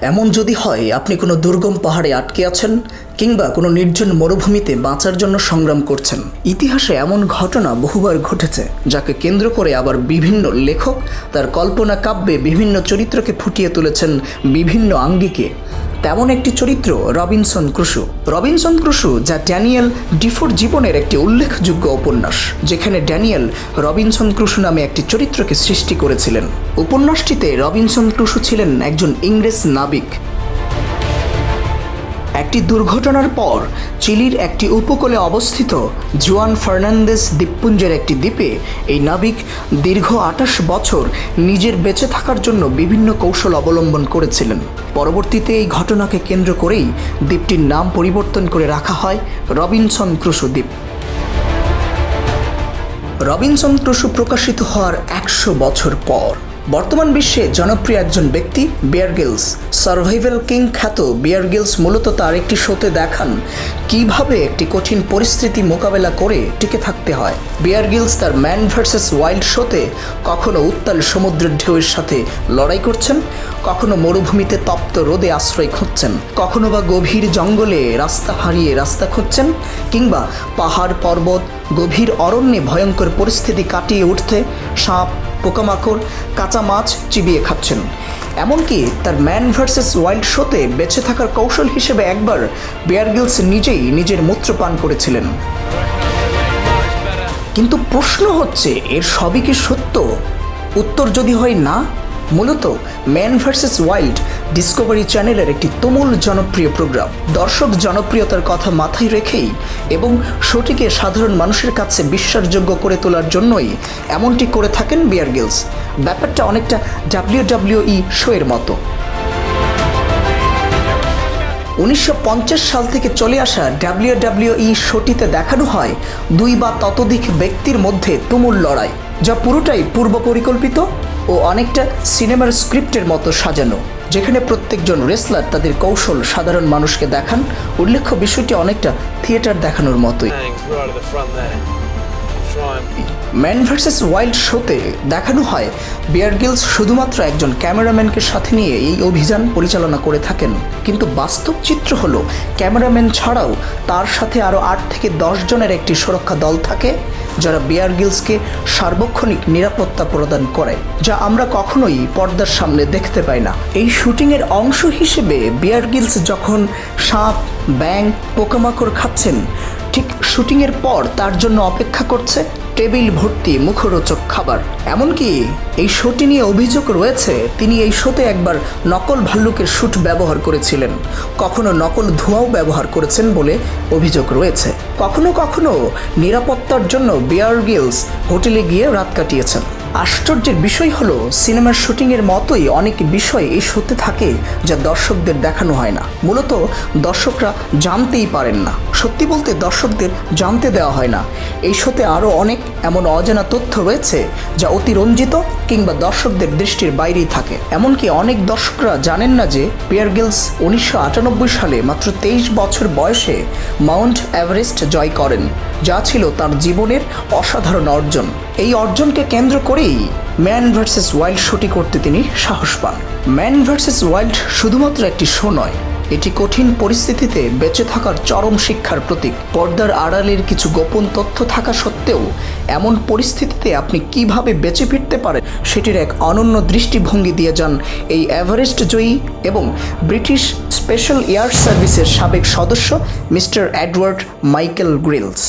এমন যদি হয় আপনি কোনো দুর্গম পাহাড়ে আটকে আছেন কিংবা কোনো নির্জন মরুভূমিতে বাঁচার জন্য সংগ্রাম করছেন, ইতিহাসে এমন ঘটনা বহুবার ঘটেছে যাকে কেন্দ্র করে আবার বিভিন্ন লেখক তার কল্পনা কাব্যে বিভিন্ন চরিত্রকে ফুটিয়ে তুলেছেন বিভিন্ন আঙ্গিকে। তেমন একটি চরিত্র রবিনসন ক্রুসো। রবিনসন ক্রুসো যা ড্যানিয়েল ডিফোর জীবনের একটি উল্লেখযোগ্য উপন্যাস, যেখানে ড্যানিয়েল রবিনসন ক্রুসো নামে একটি চরিত্রকে সৃষ্টি করেছিলেন। উপন্যাসটিতে রবিনসন ক্রুসো ছিলেন একজন ইংরেজ নাবিক। একটি দুর্ঘটনার পর চিলির একটি উপকূলে অবস্থিত জুয়ান ফার্নান্দেস দ্বীপপুঞ্জের একটি দ্বীপে এই নাবিক দীর্ঘ 28 বছর নিজের বেঁচে থাকার জন্য বিভিন্ন কৌশল অবলম্বন করেছিলেন। পরবর্তীতে এই ঘটনাকে কেন্দ্র করেই দ্বীপটির নাম পরিবর্তন করে রাখা হয় রবিনসন ক্রুসো দ্বীপ। রবিনসন ক্রুসো প্রকাশিত হওয়ার 100 বছর পর বর্তমান বিশ্বে জনপ্রিয় একজন ব্যক্তি বেয়ার গ্রিলস, সার্ভাইভাল কিং খ্যাত বেয়ার গ্রিলস মূলত তার একটি শোতে দেখান কিভাবে একটি কঠিন পরিস্থিতি মোকাবেলা করে টিকে থাকতে হয়। বেয়ার গ্রিলস তার ম্যান ভার্সেস ওয়াইল্ড শোতে কখনো উত্তাল সমুদ্রের ঢেউয়ের সাথে লড়াই করছেন, কখনো মরুভূমিতে তপ্ত রোদে আশ্রয় খুঁজছেন, কখনো বা গভীর জঙ্গলে রাস্তা হারিয়ে রাস্তা খুঁজছেন, কিংবা পাহাড় পর্বত গভীর অরণ্যে ভয়ঙ্কর পরিস্থিতি কাটিয়ে উঠতে সাপ, পোকামাকড়, কাঁচা মাছ চিবিয়ে খাচ্ছেন। এমনকি তার ম্যান ভার্সেস ওয়াইল্ড শোতে বেঁচে থাকার কৌশল হিসেবে একবার বেয়ার গ্রিলস নিজেই নিজের মূত্র পান করেছিলেন। কিন্তু প্রশ্ন হচ্ছে, এর সবই কি সত্য? উত্তর যদি হয় না, মূলত ম্যান ভার্সেস ওয়াইল্ড ডিসকভারি চ্যানেলের একটি তুমুল জনপ্রিয় প্রোগ্রাম। দর্শক জনপ্রিয়তার কথা মাথায় রেখেই এবং শোটিকে সাধারণ মানুষের কাছে বিশ্বাসযোগ্য করে তোলার জন্যই এমনটি করে থাকেন বেয়ার গ্রিলস। ব্যাপারটা অনেকটা WWE শো এর মতো। 1950 সাল থেকে চলে আসা WWE শোটিতে দেখানো হয় 2 বা ততোধিক ব্যক্তির মধ্যে তুমুল লড়াই, যা পুরোটাই পূর্ব পরিকল্পিত ও অনেকটা সিনেমার স্ক্রিপ্টের মতো সাজানো, যেখানে প্রত্যেকজন রেসলার তাদের কৌশল সাধারণ মানুষকে দেখান। উল্লেখ্য বিষয়টি অনেকটা থিয়েটার দেখানোর মতোই। ম্যান ভার্সেস ওয়াইল্ড শোতে দেখানো হয় বেয়ার গ্রিলস শুধুমাত্র একজন ক্যামেরাম্যানকে সাথে নিয়ে এই অভিযান পরিচালনা করে থাকেন, কিন্তু বাস্তব চিত্র হলো ক্যামেরাম্যান ছাড়াও তার সাথে আরও 8 থেকে 10 জনের একটি সুরক্ষা দল থাকে, যারা বেয়ার গ্রিলসকে সার্বক্ষণিক নিরাপত্তা প্রদান করে, যা আমরা কখনোই পর্দার সামনে দেখতে পাই না। এই শুটিংয়ের অংশ হিসেবে বেয়ার গ্রিলস যখন সাপ, ব্যাঙ, পোকামাকড় খাচ্ছেন, ঠিক শুটিংয়ের পর তার জন্য অপেক্ষা করছে টেবিল ভর্তি মুখরোচক খাবার। এমনকি এই শোটি নিয়ে অভিযোগ রয়েছে তিনি এই শোতে একবার নকল ভাল্লুকের শ্যুট ব্যবহার করেছিলেন, কখনো নকল ধোঁয়াও ব্যবহার করেছেন বলে অভিযোগ রয়েছে। কখনো কখনো নিরাপত্তার জন্য বেয়ার গ্রিলস হোটেলে গিয়ে রাত কাটিয়েছেন। আশ্চর্যের বিষয় হলো, সিনেমার শুটিংয়ের মতোই অনেক বিষয় এই শোতে থাকে যা দর্শকদের দেখানো হয় না। মূলত দর্শকরা জানতেই পারেন না, সত্যি বলতে দর্শকদের জানতে দেওয়া হয় না। এই শোতে আরও অনেক এমন অজানা তথ্য রয়েছে যা অতিরঞ্জিত কিংবা দর্শকদের দৃষ্টির বাইরেই থাকে। এমনকি অনেক দর্শকরা জানেন না যে বেয়ার গ্রিলস 1998 সালে মাত্র 23 বছর বয়সে মাউন্ট এভারেস্ট জয় করেন, যা ছিল তার জীবনের অসাধারণ অর্জন। এই অর্জনকে কেন্দ্র করেই ম্যান ভার্সেস ওয়াইল্ড শোটি করতে তিনি সাহস পান। ম্যান ভার্সেস ওয়াইল্ড শুধুমাত্র একটি শো নয়, এটি কঠিন পরিস্থিতিতে বেঁচে থাকার চরম শিক্ষার প্রতীক। পর্দার আড়ালের কিছু গোপন তথ্য থাকা সত্ত্বেও এমন পরিস্থিতিতে আপনি কিভাবে বেঁচে ফিরতে পারেন সেটির এক অনন্য দৃষ্টিভঙ্গি দিয়ে যান এই এভারেস্ট জয়ী এবং ব্রিটিশ স্পেশাল এয়ার সার্ভিসের সাবেক সদস্য মিস্টার এডওয়ার্ড মাইকেল গ্রিলস।